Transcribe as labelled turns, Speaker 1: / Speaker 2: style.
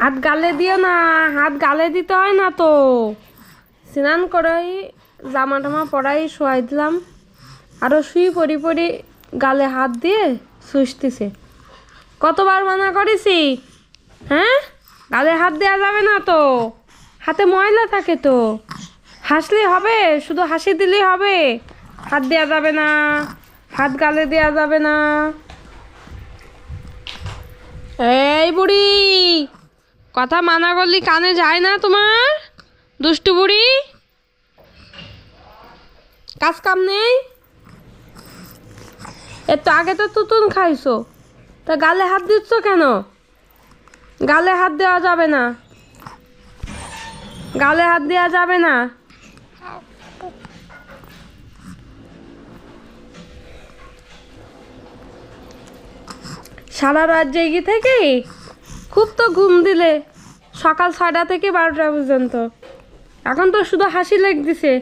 Speaker 1: হাত গালে দিও না, হাত গালে দিতে হয় না তো। স্নান করাই জামা টামা পরাই শোয়াই দিলাম, আরো শুয়ে পড়ি পড়ি গালে হাত দিয়ে শুষতেছে। কতবার মানা করেছি, হ্যাঁ? গালে হাত দেওয়া যাবে না তো, হাতে ময়লা থাকে তো। হাসলে হবে, শুধু হাসি দিলেই হবে, হাত দেওয়া যাবে না, হাত গালে দেওয়া যাবে না। এই বুড়ি, কথা মানা করলি কানে যায় না তোমার? দুষ্টু বুড়ি, কাজ কাম নেই? এর তো আগে তো তুতুন খাইছো, তা গালে হাত দিচ্ছ কেন? গালে হাত দেওয়া যাবে না, গালে হাত দেওয়া যাবে না। সারা রাত জেগে থেকে খুব তো ঘুম দিলে, সকাল 6টা থেকে 12টা পর্যন্ত। এখন তো শুধু হাসি লাগতেছে।